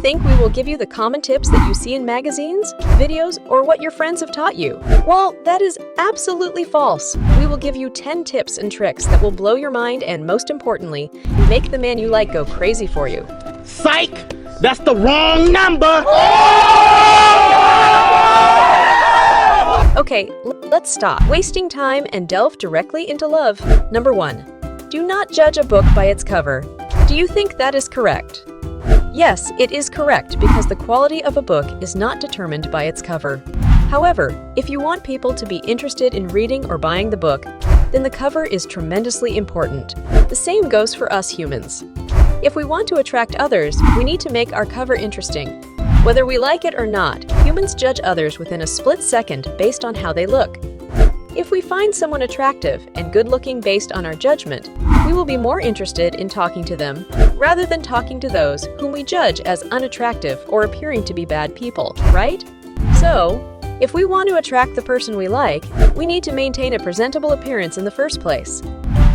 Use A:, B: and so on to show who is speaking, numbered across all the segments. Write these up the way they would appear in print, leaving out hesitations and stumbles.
A: think we will give you the common tips that you see in magazines, videos, or what your friends have taught you? Well, that is absolutely false. We will give you 10 tips and tricks that will blow your mind and, most importantly, make the man you like go crazy for you.
B: Psych! That's the wrong number!
A: Okay, let's stop wasting time and delve directly into love. Number 1. Do not judge a book by its cover. Do you think that is correct? Yes, it is correct because the quality of a book is not determined by its cover. However, if you want people to be interested in reading or buying the book, then the cover is tremendously important. The same goes for us humans. If we want to attract others, we need to make our cover interesting. Whether we like it or not, humans judge others within a split second based on how they look. If we find someone attractive and good-looking based on our judgment, we will be more interested in talking to them rather than talking to those whom we judge as unattractive or appearing to be bad people, right? So, if we want to attract the person we like, we need to maintain a presentable appearance in the first place.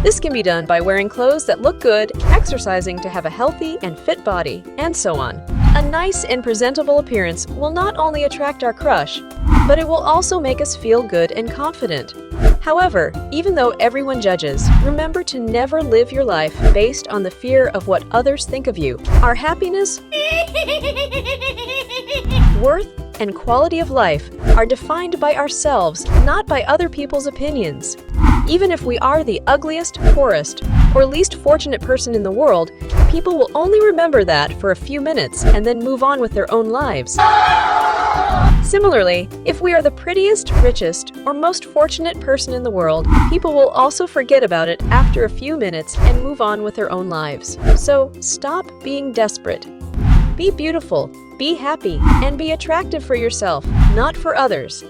A: This can be done by wearing clothes that look good, exercising to have a healthy and fit body, and so on. A nice and presentable appearance will not only attract our crush, but it will also make us feel good and confident. However, even though everyone judges, remember to never live your life based on the fear of what others think of you. Our happiness, worth, and quality of life are defined by ourselves, not by other people's opinions. Even if we are the ugliest, poorest, or least fortunate person in the world, people will only remember that for a few minutes and then move on with their own lives. Similarly, if we are the prettiest, richest, or most fortunate person in the world, people will also forget about it after a few minutes and move on with their own lives. So, stop being desperate. Be beautiful, be happy, and be attractive for yourself, not for others.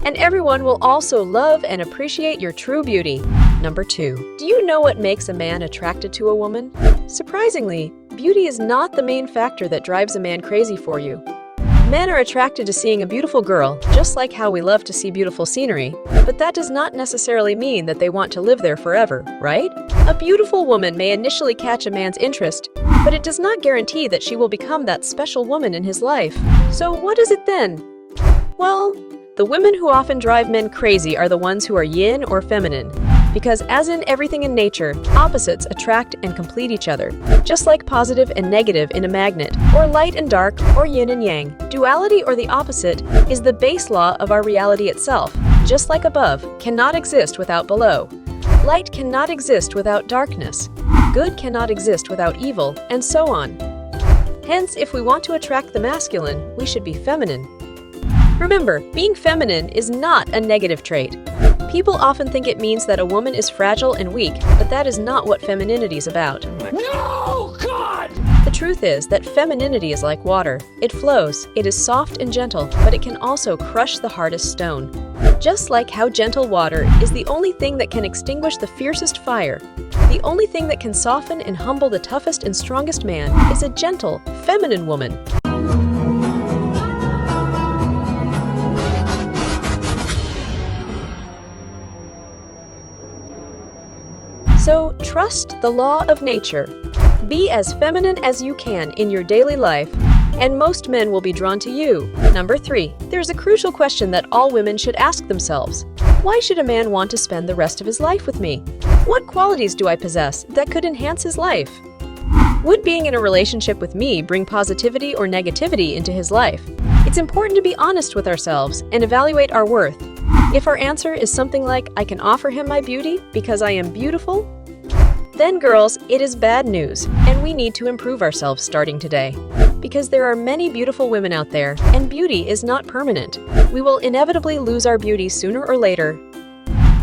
A: And everyone will also love and appreciate your true beauty. Number 2. Do you know what makes a man attracted to a woman? Surprisingly, beauty is not the main factor that drives a man crazy for you. Men are attracted to seeing a beautiful girl, just like how we love to see beautiful scenery, but that does not necessarily mean that they want to live there forever, right? A beautiful woman may initially catch a man's interest, but it does not guarantee that she will become that special woman in his life. So what is it then? Well, the women who often drive men crazy are the ones who are yin or feminine. Because as in everything in nature, opposites attract and complete each other, just like positive and negative in a magnet, or light and dark, or yin and yang. Duality, or the opposite, is the base law of our reality itself. Just like above cannot exist without below. Light cannot exist without darkness. Good cannot exist without evil, and so on. Hence, if we want to attract the masculine, we should be feminine. Remember, being feminine is not a negative trait. People often think it means that a woman is fragile and weak, but that is not what femininity is about.
B: No, God!
A: The truth is that femininity is like water. It flows, it is soft and gentle, but it can also crush the hardest stone. Just like how gentle water is the only thing that can extinguish the fiercest fire, the only thing that can soften and humble the toughest and strongest man is a gentle, feminine woman. So, trust the law of nature. Be as feminine as you can in your daily life, and most men will be drawn to you. Number 3. There's a crucial question that all women should ask themselves. Why should a man want to spend the rest of his life with me? What qualities do I possess that could enhance his life? Would being in a relationship with me bring positivity or negativity into his life? It's important to be honest with ourselves and evaluate our worth. If our answer is something like, I can offer him my beauty because I am beautiful, then girls, it is bad news, and we need to improve ourselves starting today. Because there are many beautiful women out there, and beauty is not permanent. We will inevitably lose our beauty sooner or later.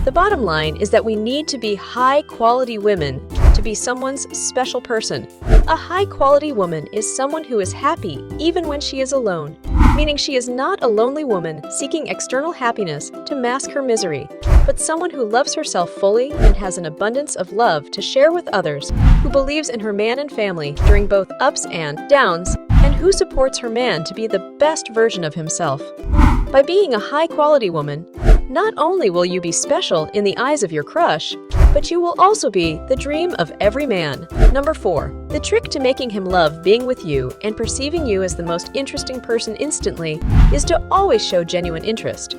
A: The bottom line is that we need to be high-quality women to be someone's special person. A high-quality woman is someone who is happy even when she is alone, meaning she is not a lonely woman seeking external happiness to mask her misery, but someone who loves herself fully and has an abundance of love to share with others, who believes in her man and family during both ups and downs, and who supports her man to be the best version of himself. By being a high-quality woman, Not only will you be special in the eyes of your crush, but you will also be the dream of every man. Number 4. The trick to making him love being with you and perceiving you as the most interesting person instantly is to always show genuine interest.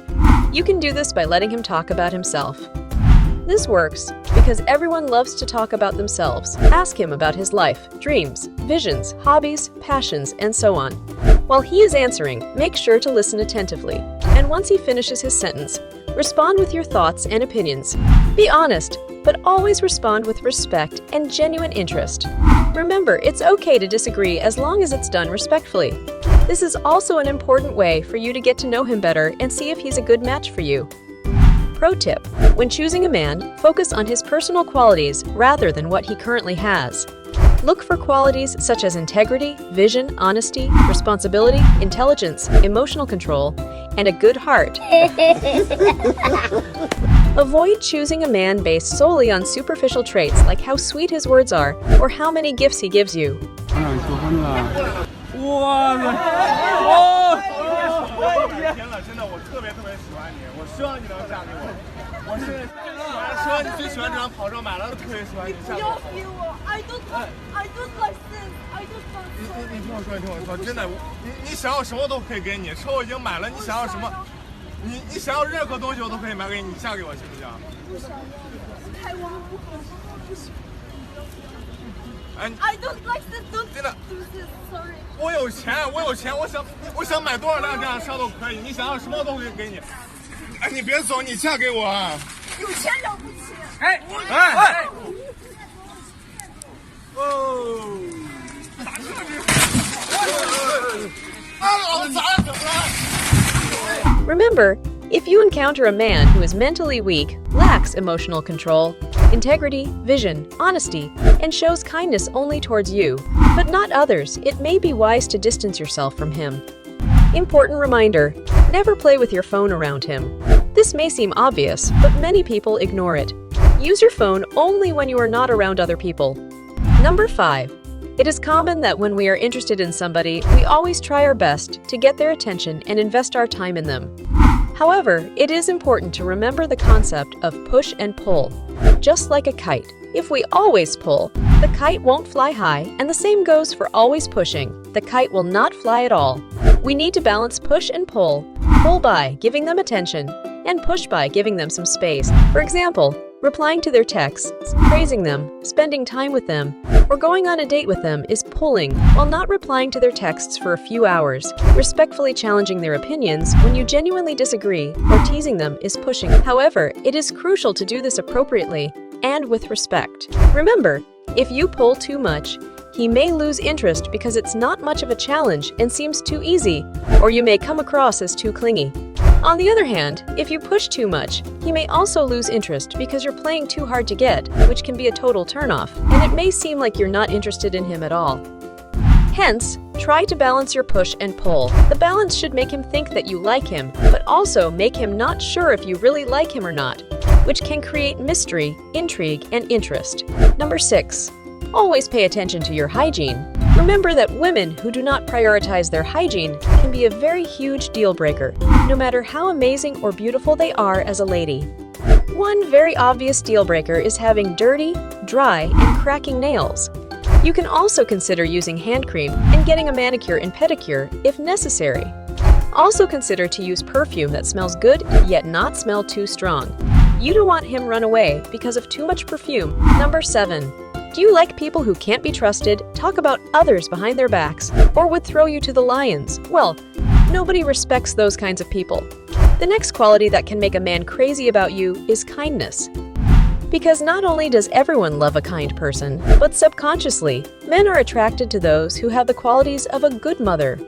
A: You can do this by letting him talk about himself. This works because everyone loves to talk about themselves. Ask him about his life, dreams, visions, hobbies, passions, and so on. While he is answering, make sure to listen attentively. And once he finishes his sentence, respond with your thoughts and opinions. Be honest, but always respond with respect and genuine interest. Remember, it's okay to disagree as long as it's done respectfully. This is also an important way for you to get to know him better and see if he's a good match for you. Pro tip: when choosing a man, focus on his personal qualities rather than what he currently has. Look for qualities such as integrity, vision, honesty, responsibility, intelligence, emotional control, and a good heart. Avoid choosing a man based solely on superficial traits like how sweet his words are or how many gifts he gives you.
C: I don't like this. I just want
D: 你听我说，真的，你想要什么都可以给你，车我已经买了，你想要什么？你想要任何东西我都可以买给你，你嫁给我行不行？
C: 不想要，太王不可不行。
D: 哎
C: I don't like this. Don't
D: 真的
C: do this. Sorry.
D: 我有钱，我想买多少辆这样的车都可以，你想要什么都可以给你。哎，你别走，你嫁给我啊！
C: 有钱了不起。
D: 哎！哦！咋这老子咋整了？
A: Remember, if you encounter a man who is mentally weak, lacks emotional control, integrity, vision, honesty, and shows kindness only towards you, but not others, it may be wise to distance yourself from him. Important reminder: never play with your phone around him. This may seem obvious, but many people ignore it. Use your phone only when you are not around other people. Number 5. It is common that when we are interested in somebody, we always try our best to get their attention and invest our time in them. However, it is important to remember the concept of push and pull. Just like a kite, if we always pull, the kite won't fly high, and the same goes for always pushing. The kite will not fly at all. We need to balance push and pull. Pull by giving them attention, and push by giving them some space. For example, replying to their texts, praising them, spending time with them, or going on a date with them is pulling, while not replying to their texts for a few hours. Respectfully challenging their opinions when you genuinely disagree or teasing them is pushing. However, it is crucial to do this appropriately and with respect. Remember, if you pull too much, he may lose interest because it's not much of a challenge and seems too easy, or you may come across as too clingy. On the other hand, if you push too much, he may also lose interest because you're playing too hard to get, which can be a total turnoff, and it may seem like you're not interested in him at all. Hence, try to balance your push and pull. The balance should make him think that you like him, but also make him not sure if you really like him or not, which can create mystery, intrigue, and interest. Number 6. Always pay attention to your hygiene. Remember that women who do not prioritize their hygiene can be a very huge deal breaker, no matter how amazing or beautiful they are as a lady. One very obvious deal breaker is having dirty, dry, and cracking nails. You can also consider using hand cream and getting a manicure and pedicure if necessary. Also consider to use perfume that smells good yet not smell too strong. You don't want him run away because of too much perfume. Number 7. Do you like people who can't be trusted, talk about others behind their backs, or would throw you to the lions? Well, nobody respects those kinds of people. The next quality that can make a man crazy about you is kindness. Because not only does everyone love a kind person, but subconsciously, men are attracted to those who have the qualities of a good mother.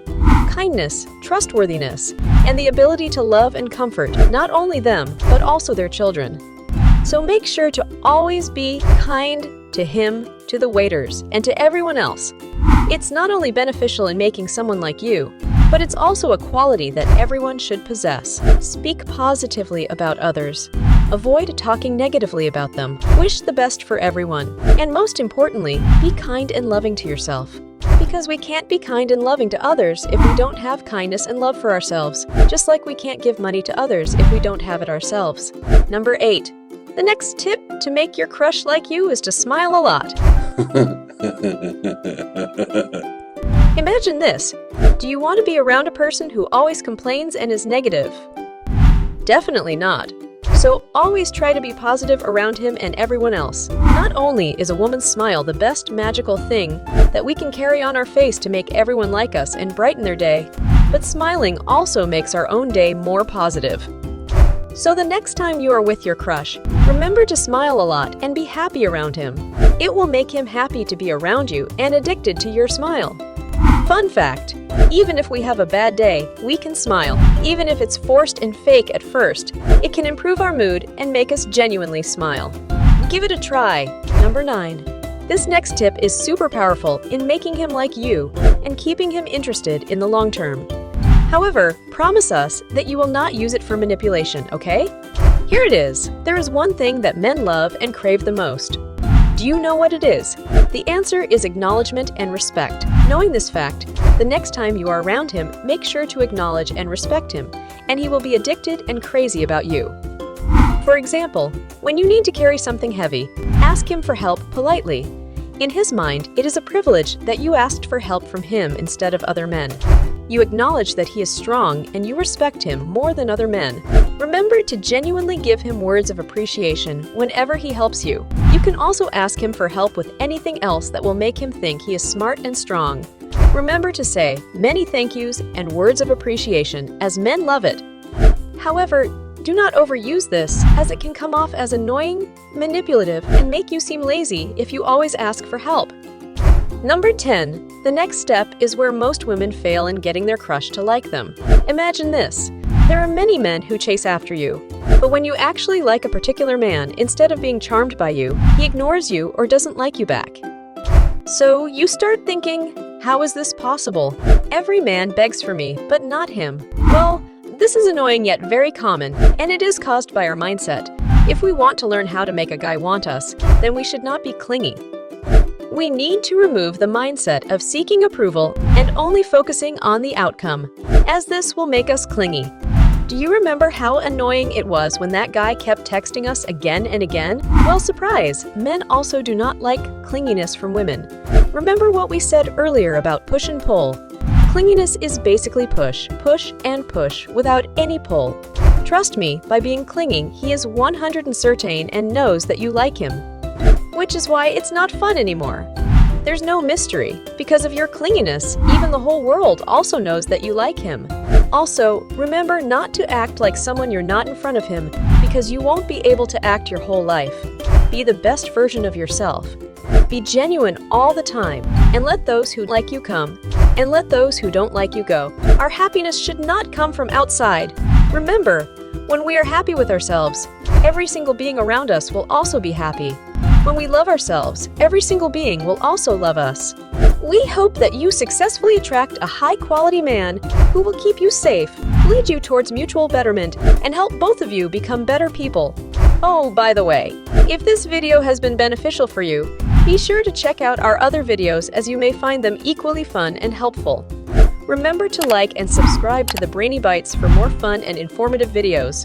A: Kindness, trustworthiness, and the ability to love and comfort not only them, but also their children. So make sure to always be kind to him, to the waiters, and to everyone else. It's not only beneficial in making someone like you, but it's also a quality that everyone should possess. Speak positively about others. Avoid talking negatively about them. Wish the best for everyone. And most importantly, be kind and loving to yourself. Because we can't be kind and loving to others if we don't have kindness and love for ourselves, just like we can't give money to others if we don't have it ourselves. Number 8. The next tip to make your crush like you is to smile a lot. Imagine this. Do you want to be around a person who always complains and is negative? Definitely not. So always try to be positive around him and everyone else. Not only is a woman's smile the best magical thing that we can carry on our face to make everyone like us and brighten their day, but smiling also makes our own day more positive. So the next time you are with your crush, remember to smile a lot and be happy around him. It will make him happy to be around you and addicted to your smile. Fun fact, even if we have a bad day, we can smile. Even if it's forced and fake at first, it can improve our mood and make us genuinely smile. Give it a try. Number 9. This next tip is super powerful in making him like you and keeping him interested in the long term. However, promise us that you will not use it for manipulation, okay? Here it is. There is one thing that men love and crave the most. Do you know what it is? The answer is acknowledgement and respect. Knowing this fact, the next time you are around him, make sure to acknowledge and respect him, and he will be addicted and crazy about you. For example, when you need to carry something heavy, ask him for help politely. In his mind, it is a privilege that you asked for help from him instead of other men. You acknowledge that he is strong and you respect him more than other men. Remember to genuinely give him words of appreciation whenever he helps you. You can also ask him for help with anything else that will make him think he is smart and strong. Remember to say many thank yous and words of appreciation, as men love it. However, do not overuse this, as it can come off as annoying, manipulative, and make you seem lazy if you always ask for help. Number 10. The next step is where most women fail in getting their crush to like them. Imagine this. There are many men who chase after you, but when you actually like a particular man, instead of being charmed by you, he ignores you or doesn't like you back. So you start thinking, how is this possible? Every man begs for me, but not him. Well, this is annoying yet very common, and it is caused by our mindset. If we want to learn how to make a guy want us, then we should not be clingy. We need to remove the mindset of seeking approval and only focusing on the outcome, as this will make us clingy. Do you remember how annoying it was when that guy kept texting us again and again? Well, surprise! Men also do not like clinginess from women. Remember what we said earlier about push and pull? Clinginess is basically push, push, and push without any pull. Trust me, by being clinging, he is 100% certain and knows that you like him. Which is why it's not fun anymore. There's no mystery. Because of your clinginess, even the whole world also knows that you like him. Also, remember not to act like someone you're not in front of him, because you won't be able to act your whole life. Be the best version of yourself. Be genuine all the time, and let those who like you come, and let those who don't like you go. Our happiness should not come from outside. Remember, when we are happy with ourselves, every single being around us will also be happy. When we love ourselves, every single being will also love us. We hope that you successfully attract a high-quality man who will keep you safe, lead you towards mutual betterment, and help both of you become better people. Oh, by the way, if this video has been beneficial for you, be sure to check out our other videos, as you may find them equally fun and helpful. Remember to like and subscribe to the Brainy Bites for more fun and informative videos.